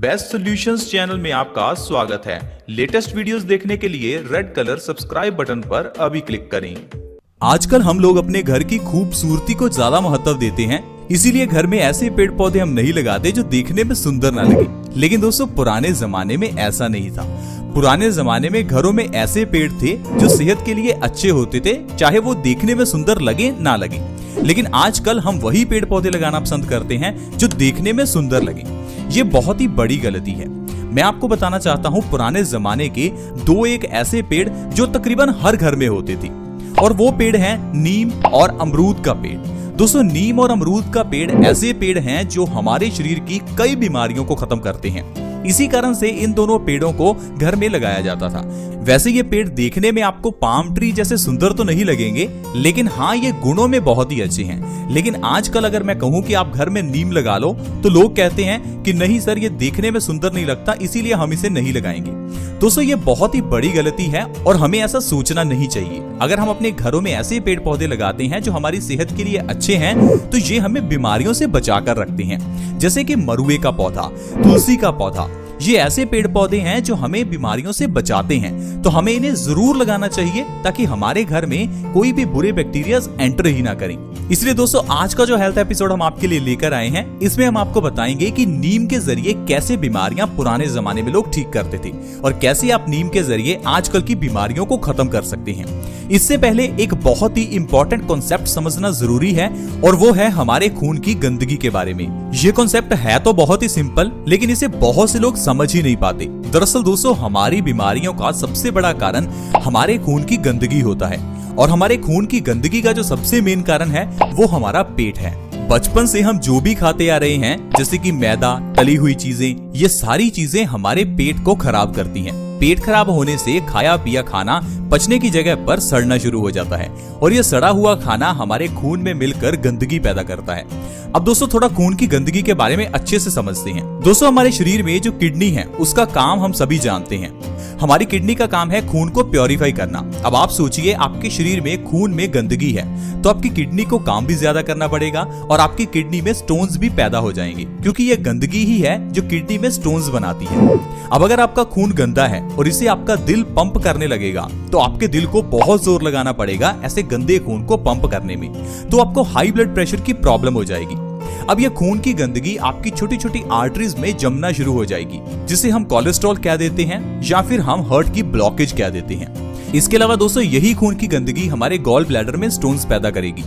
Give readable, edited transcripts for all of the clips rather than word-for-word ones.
Best solutions channel में आपका स्वागत है। लेटेस्ट वीडियोस देखने के लिए रेड कलर सब्सक्राइब बटन पर अभी क्लिक करें। आजकल हम लोग अपने घर की खूबसूरती को ज्यादा महत्व देते हैं, इसीलिए घर में ऐसे पेड़ पौधे हम नहीं लगाते जो देखने में सुंदर ना लगे। लेकिन दोस्तों, पुराने जमाने में ऐसा नहीं था। पुराने जमाने में घरों में ऐसे पेड़ थे जो सेहत के लिए अच्छे होते थे, चाहे वो देखने में सुंदर लगे ना लगे। लेकिन आजकल हम वही पेड़ पौधे लगाना पसंद करते हैं जो देखने में सुंदर लगे। ये बहुत ही बड़ी गलती है। मैं आपको बताना चाहता हूँ पुराने जमाने के एक ऐसे पेड़ जो तकरीबन हर घर में होते थे, और वो पेड़ हैं नीम और अमरूद का पेड़। दोस्तों, नीम और अमरूद का पेड़ ऐसे पेड़ हैं जो हमारे शरीर की कई बीमारियों को खत्म करते हैं। इसी कारण से इन दोनों पेड़ों को घर में लगाया जाता था। वैसे ये पेड़ देखने में आपको पाम ट्री जैसे सुंदर तो नहीं लगेंगे, लेकिन हाँ, ये गुणों में बहुत ही अच्छे हैं। लेकिन आजकल अगर मैं कहूँ कि आप घर में नीम लगा लो तो लोग कहते हैं कि नहीं सर, ये देखने में सुंदर नहीं लगता, इसीलिए हम इसे नहीं लगाएंगे। दोस्तों, ये बहुत ही बड़ी गलती है और हमें ऐसा सोचना नहीं चाहिए। अगर हम अपने घरों में ऐसे पेड़ पौधे लगाते हैं जो हमारी सेहत के लिए अच्छे हैं, तो ये हमें बीमारियों से बचा कर रखते हैं। जैसे कि मरुए का पौधा, तुलसी का पौधा, ये ऐसे पेड़ पौधे हैं जो हमें बीमारियों से बचाते हैं। तो हमें इन्हें जरूर लगाना चाहिए ताकि हमारे घर में कोई भी बुरे बैक्टीरिया एंटर ही ना करें। इसलिए दोस्तों, आज का जो हेल्थ एपिसोड हम आपके लिए लेकर आए हैं, इसमें हम आपको बताएंगे कि नीम के जरिए कैसे बीमारियां पुराने जमाने में लोग ठीक करते थे और कैसे आप नीम के जरिए आजकल की बीमारियों को खत्म कर सकते हैं। इससे पहले एक बहुत ही इंपॉर्टेंट कॉन्सेप्ट समझना जरूरी है, और वो है हमारे खून की गंदगी के बारे में। ये कॉन्सेप्ट है तो बहुत ही सिंपल, लेकिन इसे बहुत से लोग समझ ही नहीं पाते। दरअसल दोस्तों, हमारी बीमारियों का सबसे बड़ा कारण हमारे खून की गंदगी होता है, और हमारे खून की गंदगी का जो सबसे मेन कारण है वो हमारा पेट है। बचपन से हम जो भी खाते आ रहे हैं, जैसे कि मैदा, तली हुई चीजें, ये सारी चीजें हमारे पेट को खराब करती हैं। पेट खराब होने से खाया पिया खाना पचने की जगह पर सड़ना शुरू हो जाता है, और ये सड़ा हुआ खाना हमारे खून में मिलकर गंदगी पैदा करता है। अब दोस्तों, थोड़ा खून की गंदगी के बारे में अच्छे से समझते हैं। दोस्तों, हमारे शरीर में जो किडनी है उसका काम हम सभी जानते हैं। हमारी किडनी का काम है खून को प्योरीफाई करना। अब आप सोचिए, आपके शरीर में खून में गंदगी है तो आपकी किडनी को काम भी ज्यादा करना पड़ेगा, और आपकी किडनी में स्टोन्स भी पैदा हो जाएंगे, क्योंकि ये गंदगी ही है जो किडनी में स्टोन्स बनाती है। अब अगर आपका खून गंदा है और इसे आपका दिल पंप करने लगेगा, तो आपके दिल को बहुत जोर लगाना पड़ेगा ऐसे गंदे खून को पंप करने में, तो आपको हाई ब्लड प्रेशर की प्रॉब्लम हो जाएगी। अब ये खून की गंदगी आपकी छोटी छोटी आर्टरीज में जमना शुरू हो जाएगी, जिसे हम कोलेस्ट्रॉल कह देते हैं, या फिर हम हार्ट की ब्लॉकेज कह देते हैं। इसके अलावा दोस्तों, यही खून की गंदगी हमारे गॉल ब्लैडर में स्टोन्स पैदा करेगी।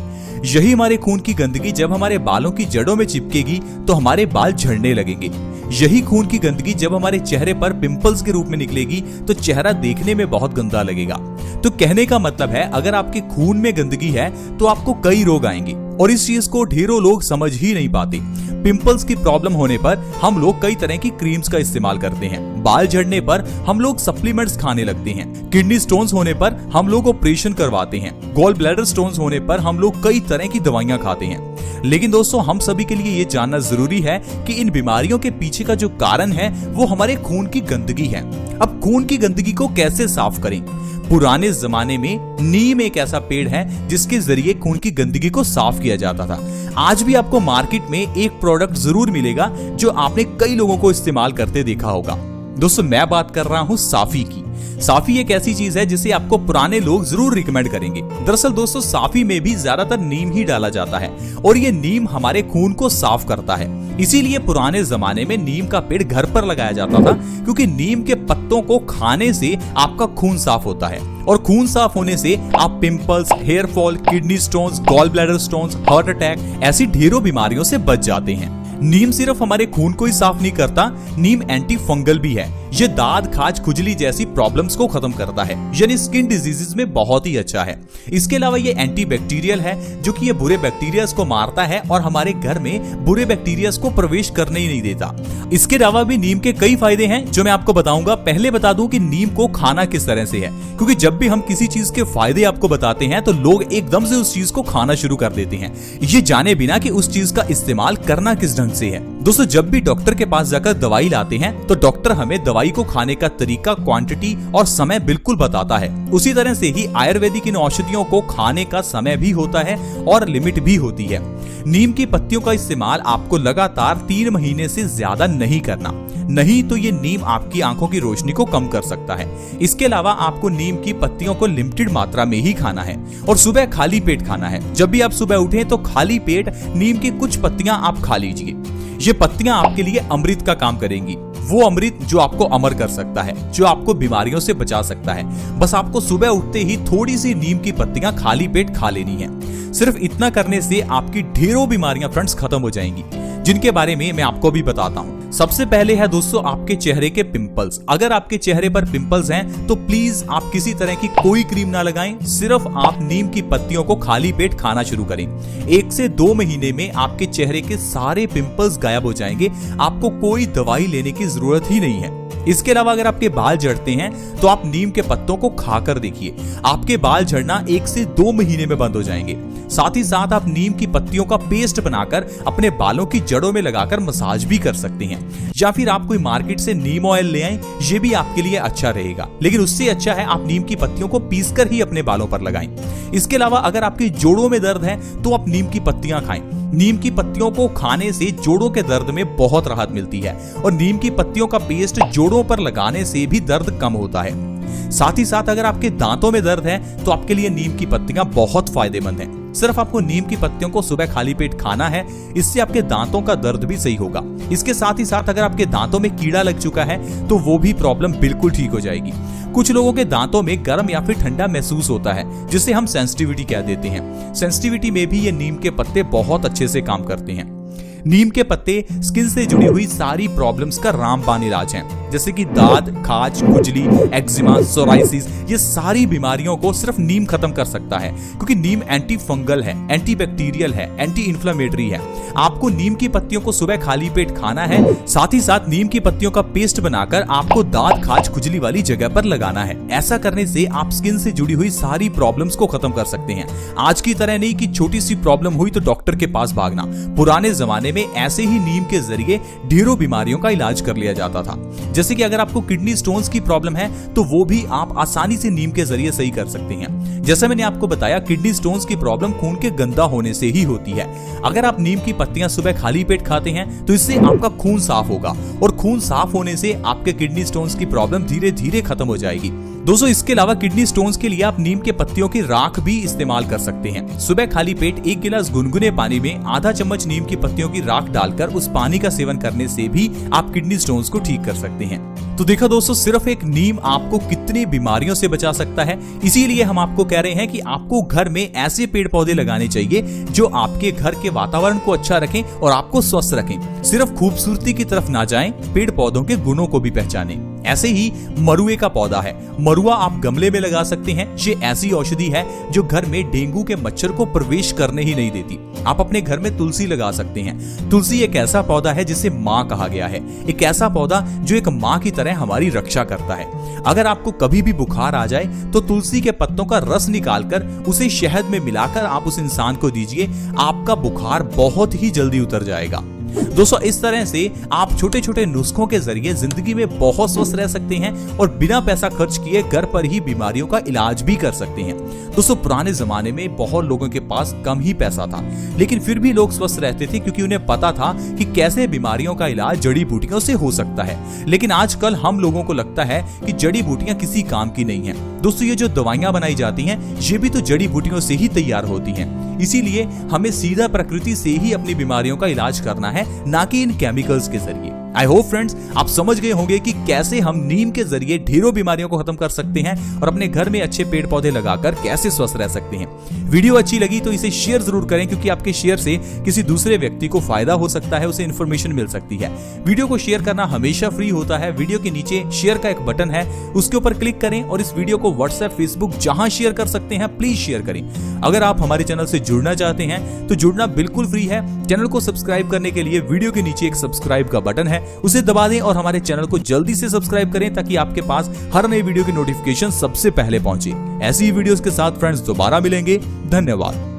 यही हमारे खून की गंदगी जब हमारे बालों की जड़ों में चिपकेगी तो हमारे बाल झड़ने लगेंगे। यही खून की गंदगी जब हमारे चेहरे पर पिंपल्स के रूप में निकलेगी तो चेहरा देखने में बहुत गंदा लगेगा। तो कहने का मतलब है, अगर आपके खून में गंदगी है तो आपको कई रोग आएंगे, और इस चीज को ढेरों लोग समझ ही नहीं पाते। पिंपल्स की प्रॉब्लम होने पर हम लोग कई तरह की क्रीम्स का इस्तेमाल करते हैं। बाल झड़ने पर हम लोग सप्लीमेंट्स खाने लगते हैं। किडनी स्टोन्स होने पर हम लोग ऑपरेशन करवाते हैं। गॉल ब्लैडर स्टोन्स होने पर हम लोग कई तरह की दवाइयां खाते हैं। लेकिन दोस्तों, हम सभी के लिए ये जानना जरूरी है कि इन बीमारियों के पीछे का जो कारण है वो हमारे खून की गंदगी है। अब खून की गंदगी को कैसे साफ करें? पुराने जमाने में नीम एक ऐसा पेड़ है जिसके जरिए खून की गंदगी को साफ किया जाता था। आज भी आपको मार्केट में एक प्रोडक्ट जरूर मिलेगा जो आपने कई लोगों को इस्तेमाल करते देखा होगा। दोस्तों, मैं बात कर रहा हूँ साफी की। साफी एक ऐसी चीज है जिसे आपको पुराने लोग जरूर रिकमेंड करेंगे। दरअसल दोस्तों, साफी में भी ज्यादातर नीम ही डाला जाता है, और ये नीम हमारे खून को साफ करता है। इसीलिए पुराने जमाने में नीम का पेड़ घर पर लगाया जाता था, क्योंकि नीम के पत्तों को खाने से आपका खून साफ होता है, और खून साफ होने से आप pimples, hair fall, kidney stones, gall bladder stones, heart attack, ऐसी ढेरों बीमारियों से बच जाते हैं। नीम सिर्फ हमारे खून को ही साफ नहीं करता, नीम एंटी फंगल भी है। ये दाद, खाज, खुजली जैसी प्रॉब्लम्स को खत्म करता है, यानी स्किन डिजीजेस में बहुत ही अच्छा है। इसके अलावा ये एंटी बैक्टीरियल है, जो कि ये बुरे बैक्टीरियाज को मारता है और हमारे घर में बुरे बैक्टीरियाज को प्रवेश करने ही नहीं देता। इसके अलावा भी नीम के कई फायदे हैं जो मैं आपको बताऊंगा। पहले बता दूं कि नीम को खाना किस तरह से है, क्योंकि जब भी हम किसी चीज के फायदे आपको बताते हैं तो लोग एकदम से उस चीज को खाना शुरू कर देते हैं, ये जाने बिना कि उस चीज का इस्तेमाल करना किस ढंग से है। दोस्तों जब भी डॉक्टर के पास जाकर दवाई लाते हैं तो डॉक्टर हमें दवाई को खाने का तरीका, क्वांटिटी और समय बिल्कुल बताता है। उसी तरह से ही आयुर्वेदिक इन औषधियों को खाने का समय भी होता है और लिमिट भी होती है। नीम की पत्तियों का इस्तेमाल आपको लगातार 3 महीने से ज्यादा नहीं करना, नहीं तो ये नीम आपकी आंखों की रोशनी को कम कर सकता है। इसके अलावा आपको नीम की पत्तियों को लिमिटेड मात्रा में ही खाना है और सुबह खाली पेट खाना है। जब भी आप सुबह उठें तो खाली पेट नीम की कुछ पत्तियां आप खा लीजिए। ये पत्तियां आपके लिए अमृत का काम करेंगी, वो अमृत जो आपको अमर कर सकता है, जो आपको बीमारियों से बचा सकता है। बस आपको सुबह उठते ही थोड़ी सी नीम की पत्तियां खाली पेट खा लेनी है। सिर्फ इतना करने से आपकी ढेरों बीमारियां फ्रेंड्स खत्म हो जाएंगी, जिनके बारे में मैं आपको भी बताता हूँ। सबसे पहले है दोस्तों आपके चेहरे के पिंपल्स। अगर आपके चेहरे पर पिंपल्स हैं तो प्लीज आप किसी तरह की कोई क्रीम ना लगाएं, सिर्फ आप नीम की पत्तियों को खाली पेट खाना शुरू करें। 1 से 2 महीने में आपके चेहरे के सारे पिंपल्स गायब हो जाएंगे, आपको कोई दवाई लेने की जरूरत ही नहीं है। इसके अलावा अगर आपके बाल झड़ते हैं तो आप नीम के पत्तों को खाकर देखिए, आपके बाल झड़ना 1 से 2 महीने में बंद हो जाएंगे। साथ ही साथ आप नीम की पत्तियों का पेस्ट बनाकर अपने बालों की जड़ों में लगाकर मसाज भी कर सकते हैं, या फिर आप कोई मार्केट से नीम ऑयल ले आएं, ये भी आपके लिए अच्छा रहेगा। लेकिन उससे अच्छा है आप नीम की पत्तियों को पीसकर ही अपने बालों पर लगाएं। इसके अलावा अगर आपके जोड़ों में दर्द है तो आप नीम की पत्तियां खाएं। नीम की पत्तियों को खाने से जोड़ों के दर्द में बहुत राहत मिलती है और नीम की पत्तियों का पेस्ट जोड़ों पर लगाने से भी दर्द कम होता है। साथ ही साथ अगर आपके दांतों में दर्द है तो आपके लिए नीम की पत्तियां बहुत फायदेमंद हैं। सिर्फ आपको नीम की पत्तियों को सुबह खाली पेट खाना है, इससे आपके दांतों का दर्द भी सही होगा। इसके साथ ही साथ अगर आपके दांतों में कीड़ा लग चुका है तो वो भी प्रॉब्लम बिल्कुल ठीक हो जाएगी। कुछ लोगों के दांतों में गर्म या फिर ठंडा महसूस होता है, जिसे हम सेंसिटिविटी कह देते हैं। सेंसिटिविटी में भी ये नीम के पत्ते बहुत अच्छे से काम करते हैं। नीम के पत्ते स्किन से जुड़ी हुई सारी प्रॉब्लम्स का रामबाण इलाज हैं, जैसे कि दाद, खाज, खुजली, एक्जिमा, सोराइसिस, ये सारी बीमारियों को सिर्फ नीम खत्म कर सकता है, क्योंकि नीम एंटी फंगल है, एंटी बैक्टीरियल है, एंटी इन्फ्लेमेटरी है। आपको नीम की पत्तियों को सुबह खाली पेट खाना है, साथ ही साथ नीम की पत्तियों का पेस्ट बनाकर आपको दाद, खाज, खुजली वाली जगह पर लगाना है। ऐसा करने से आप स्किन से जुड़ी हुई सारी प्रॉब्लम्स को खत्म कर सकते हैं। आज की तरह नहीं कि छोटी सी प्रॉब्लम हुई तो डॉक्टर के पास भागना। पुराने जमाने में ऐसे ही नीम के जरिए ढेरों बीमारियों का इलाज कर लिया जाता था। जैसे कि अगर आपको किडनी स्टोन्स की प्रॉब्लम है तो वो भी आप आसानी से नीम के जरिए सही कर सकते हैं। जैसे मैंने आपको बताया, किडनी स्टोन्स की प्रॉब्लम खून के गंदा होने से ही होती है। अगर आप नीम की पत्तियां सुबह खाली पेट खाते हैं तो इससे आपका खून साफ होगा और खून साफ होने से आपके किडनी स्टोन्स की प्रॉब्लम धीरे धीरे खत्म हो जाएगी। दोस्तों इसके अलावा किडनी स्टोन्स के लिए आप नीम के पत्तियों की राख भी इस्तेमाल कर सकते हैं। सुबह खाली पेट 1 गिलास गुनगुने पानी में आधा चम्मच नीम की पत्तियों की राख डालकर उस पानी का सेवन करने से भी आप किडनी स्टोन्स को ठीक कर सकते हैं। तो देखा दोस्तों, सिर्फ एक नीम आपको कितनी बीमारियों से बचा सकता है। इसीलिए हम आपको कह रहे हैं कि आपको घर में ऐसे पेड़ पौधे लगाने चाहिए जो आपके घर के वातावरण को अच्छा रखें और आपको स्वस्थ रखें। सिर्फ खूबसूरती की तरफ ना जाएं, पेड़ पौधों के गुणों को भी पहचानें। ऐसे ही मरुए का पौधा है, मरुआ आप गमले में लगा सकते हैं। ये ऐसी औषधि है जो घर में डेंगू के मच्छर को प्रवेश करने ही नहीं देती। आप अपने घर में तुलसी लगा सकते हैं। तुलसी एक ऐसा पौधा है जिसे माँ कहा गया है, एक ऐसा पौधा जो एक माँ की तरह हमारी रक्षा करता है। अगर आपको कभी भी बुखार आ जाए तो तुलसी के पत्तों का रस निकालकर उसे शहद में मिलाकर आप उस इंसान को दीजिए, आपका बुखार बहुत ही जल्दी उतर जाएगा। दोस्तों इस तरह से आप छोटे छोटे नुस्खों के जरिए जिंदगी में बहुत स्वस्थ रह सकते हैं और बिना पैसा खर्च किए घर पर ही बीमारियों का इलाज भी कर सकते हैं। दोस्तों पुराने जमाने में बहुत लोगों के पास कम ही पैसा था, लेकिन फिर भी लोग स्वस्थ रहते थे क्योंकि उन्हें पता था कि कैसे बीमारियों का इलाज जड़ी बूटियों से हो सकता है। लेकिन आजकल हम लोगों को लगता है कि जड़ी बूटियां किसी काम की नहीं है। दोस्तों ये जो दवाइयां बनाई जाती हैं ये भी तो जड़ी बूटियों से ही तैयार होती हैं। इसीलिए हमें सीधा प्रकृति से ही अपनी बीमारियों का इलाज करना है, ना कि इन केमिकल्स के जरिए। आई होप फ्रेंड्स आप समझ गए होंगे कि कैसे हम नीम के जरिए ढेरों बीमारियों को खत्म कर सकते हैं और अपने घर में अच्छे पेड़ पौधे लगाकर कैसे स्वस्थ रह सकते हैं। वीडियो अच्छी लगी तो इसे शेयर जरूर करें, क्योंकि आपके शेयर से किसी दूसरे व्यक्ति को फायदा हो सकता है, उसे इन्फॉर्मेशन मिल सकती है। वीडियो को शेयर करना हमेशा फ्री होता है। वीडियो के नीचे शेयर का एक बटन है, उसके ऊपर क्लिक करें और इस वीडियो को व्हाट्सएप, फेसबुक जहां शेयर कर सकते हैं प्लीज शेयर करें। अगर आप हमारे चैनल से जुड़ना चाहते हैं तो जुड़ना बिल्कुल फ्री है। चैनल को सब्सक्राइब करने के लिए वीडियो के नीचे एक सब्सक्राइब का बटन है, उसे दबा दें और हमारे चैनल को जल्दी से सब्सक्राइब करें ताकि आपके पास हर नई वीडियो की नोटिफिकेशन सबसे पहले पहुंचे। ऐसी ही वीडियोस के साथ फ्रेंड्स दोबारा मिलेंगे। धन्यवाद।